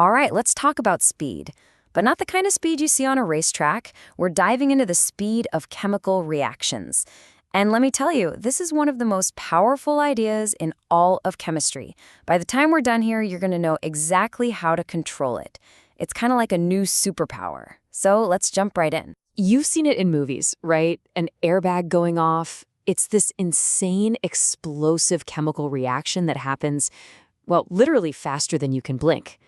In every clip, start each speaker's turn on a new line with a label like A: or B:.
A: All right, let's talk about speed. But not the kind of speed you see on a racetrack. We're diving into the speed of chemical reactions. And let me tell you, this is one of the most powerful ideas in all of chemistry. By the time we're done here, you're going to know exactly how to control it. It's kind of like a new superpower. So let's jump right in.
B: You've seen it in movies, right? An airbag going off. It's this insane, explosive chemical reaction that happens, well, literally faster than you can blink.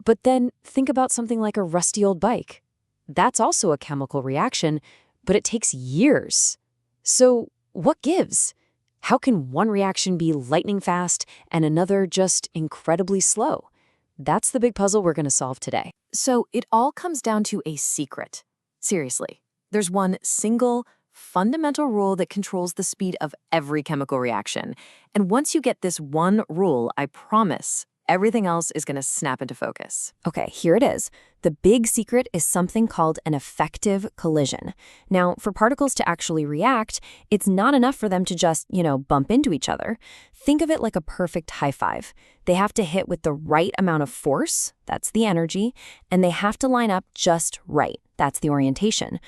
B: But then think about something like a rusty old bike. That's also a chemical reaction, but it takes years. So what gives? How can one reaction be lightning fast and another just incredibly slow? That's the big puzzle we're going to solve today. So it all comes down to a secret. Seriously, there's one single, fundamental rule that controls the speed of every chemical reaction. And once you get this one rule, I promise, everything else is going to snap into focus.
A: Okay, here it is. The big secret is something called an effective collision. Now, for particles to actually react, it's not enough for them to just, bump into each other. Think of it like a perfect high five. They have to hit with the right amount of force, that's the energy, and they have to line up just right, that's the orientation.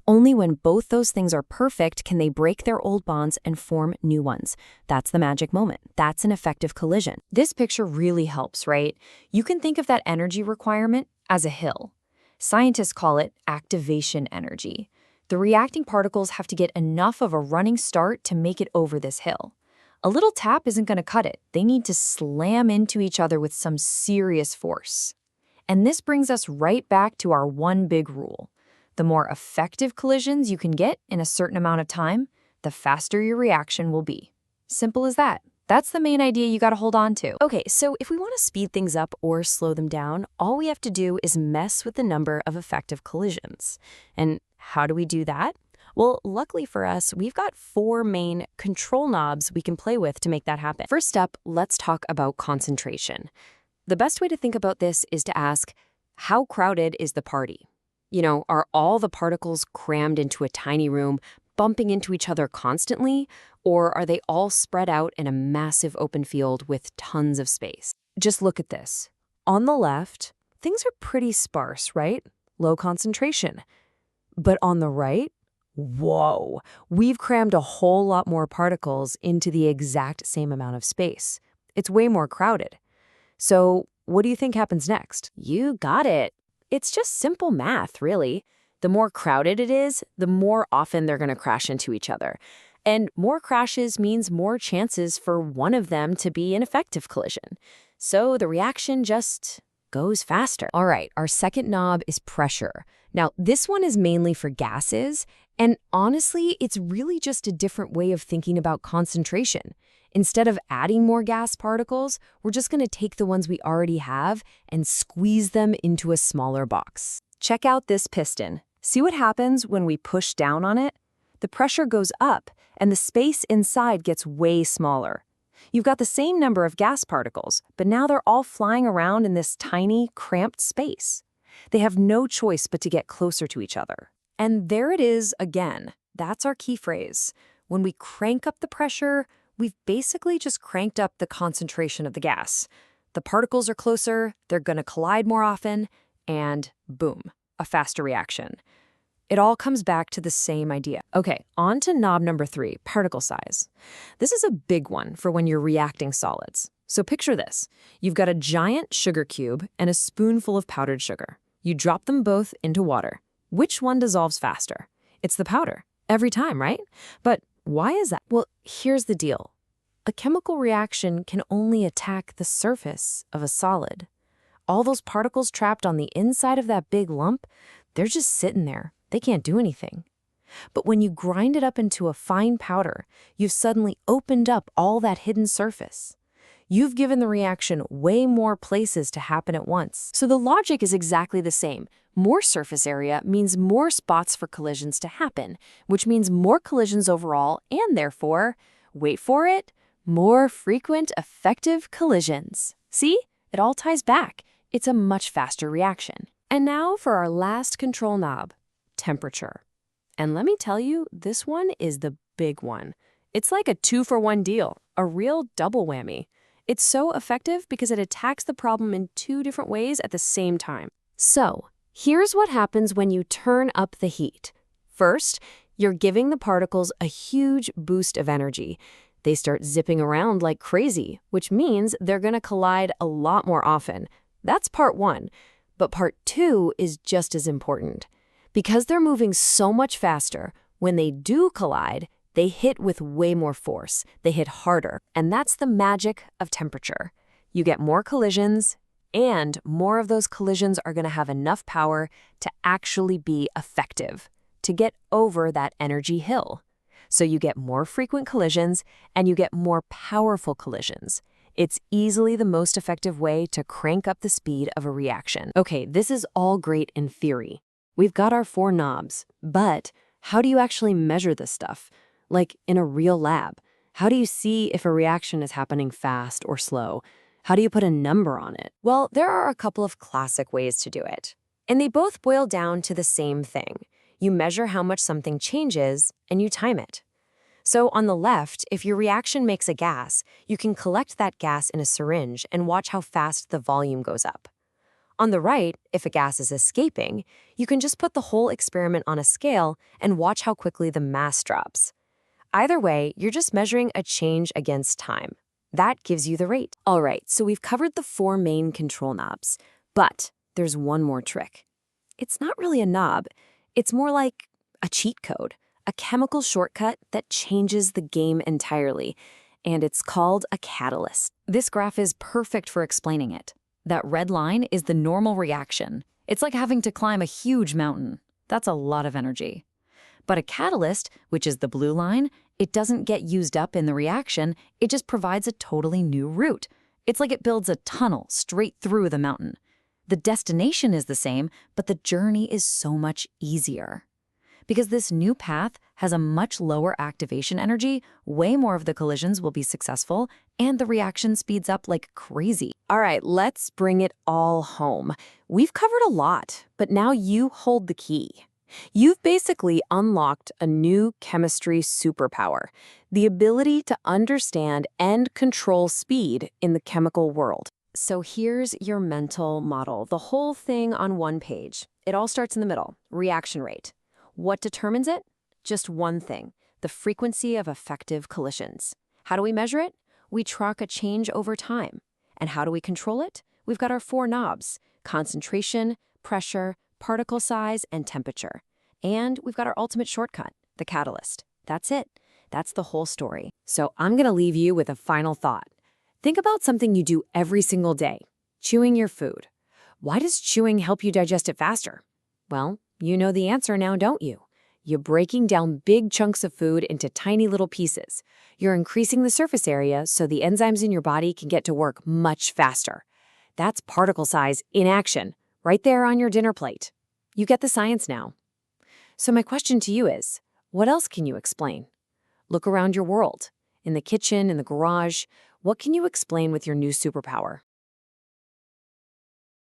A: Only when both those things are perfect can they break their old bonds and form new ones. That's the magic moment. That's an effective collision.
B: This picture really helps, right? You can think of that energy requirement as a hill. Scientists call it activation energy. The reacting particles have to get enough of a running start to make it over this hill. A little tap isn't going to cut it. They need to slam into each other with some serious force. And this brings us right back to our one big rule. The more effective collisions you can get in a certain amount of time, the faster your reaction will be. Simple as that. That's the main idea you got to hold on to.
A: Okay, so if we want to speed things up or slow them down, all we have to do is mess with the number of effective collisions. And how do we do that? Well, luckily for us, we've got 4 main control knobs we can play with to make that happen. First up, let's talk about concentration. The best way to think about this is to ask, how crowded is the party? Are all the particles crammed into a tiny room, bumping into each other constantly, or are they all spread out in a massive open field with tons of space? Just look at this. On the left, things are pretty sparse, right? Low concentration. But on the right, whoa, we've crammed a whole lot more particles into the exact same amount of space. It's way more crowded. So what do you think happens next?
B: You got it. It's just simple math, really. The more crowded it is, the more often they're going to crash into each other. And more crashes means more chances for one of them to be an effective collision. So the reaction just goes faster.
A: All right, our second knob is pressure. Now, this one is mainly for gases, and honestly, it's really just a different way of thinking about concentration. Instead of adding more gas particles, we're just going to take the ones we already have and squeeze them into a smaller box. Check out this piston. See what happens when we push down on it? The pressure goes up, and the space inside gets way smaller. You've got the same number of gas particles, but now they're all flying around in this tiny, cramped space. They have no choice but to get closer to each other. And there it is again. That's our key phrase. When we crank up the pressure, we've basically just cranked up the concentration of the gas. The particles are closer, they're going to collide more often, and boom, a faster reaction. It all comes back to the same idea. Okay, on to knob number 3, particle size. This is a big one for when you're reacting solids. So picture this. You've got a giant sugar cube and a spoonful of powdered sugar. You drop them both into water. Which one dissolves faster? It's the powder. Every time, right? But why is that? Well, here's the deal. A chemical reaction can only attack the surface of a solid. All those particles trapped on the inside of that big lump, they're just sitting there. They can't do anything. But when you grind it up into a fine powder, you've suddenly opened up all that hidden surface. You've given the reaction way more places to happen at once. So the logic is exactly the same. More surface area means more spots for collisions to happen, which means more collisions overall and therefore, wait for it, more frequent effective collisions. See? It all ties back. It's a much faster reaction. And now for our last control knob, temperature. And let me tell you, this one is the big one. It's like a 2-for-1 deal, a real double whammy.
C: It's so effective because it attacks the problem in two different ways at the same time.
A: So, here's what happens when you turn up the heat. First, you're giving the particles a huge boost of energy. They start zipping around like crazy, which means they're going to collide a lot more often. That's part one. But part two is just as important. Because they're moving so much faster, when they do collide, they hit with way more force. They hit harder. And that's the magic of temperature. You get more collisions, and more of those collisions are going to have enough power to actually be effective, to get over that energy hill. So you get more frequent collisions, and you get more powerful collisions. It's easily the most effective way to crank up the speed of a reaction. Okay, this is all great in theory. We've got our 4 knobs, but how do you actually measure this stuff? Like in a real lab, how do you see if a reaction is happening fast or slow? How do you put a number on it?
B: Well, there are a couple of classic ways to do it.
A: And they both boil down to the same thing. You measure how much something changes, and you time it. So on the left, if your reaction makes a gas, you can collect that gas in a syringe and watch how fast the volume goes up. On the right, if a gas is escaping, you can just put the whole experiment on a scale and watch how quickly the mass drops. Either way, you're just measuring a change against time. That gives you the rate.
B: All right, so we've covered the 4 main control knobs, but there's one more trick. It's not really a knob. It's more like a cheat code, a chemical shortcut that changes the game entirely, and it's called a catalyst.
D: This graph is perfect for explaining it. That red line is the normal reaction. It's like having to climb a huge mountain. That's a lot of energy. But a catalyst, which is the blue line, it doesn't get used up in the reaction, it just provides a totally new route. It's like it builds a tunnel straight through the mountain. The destination is the same, but the journey is so much easier. Because this new path has a much lower activation energy, way more of the collisions will be successful, and the reaction speeds up like crazy.
A: All right, let's bring it all home. We've covered a lot, but now you hold the key. You've basically unlocked a new chemistry superpower, the ability to understand and control speed in the chemical world. So here's your mental model, the whole thing on one page. It all starts in the middle, reaction rate. What determines it? Just one thing, the frequency of effective collisions. How do we measure it? We track a change over time. And how do we control it? We've got our 4 knobs: concentration, pressure, particle size, and temperature. And we've got our ultimate shortcut, the catalyst. That's it. That's the whole story. So I'm going to leave you with a final thought. Think about something you do every single day, chewing your food. Why does chewing help you digest it faster? Well, you know the answer now, don't you? You're breaking down big chunks of food into tiny little pieces. You're increasing the surface area so the enzymes in your body can get to work much faster. That's particle size in action, right there on your dinner plate. You get the science now. So my question to you is, what else can you explain? Look around your world. In the kitchen, in the garage, what can you explain with your new superpower?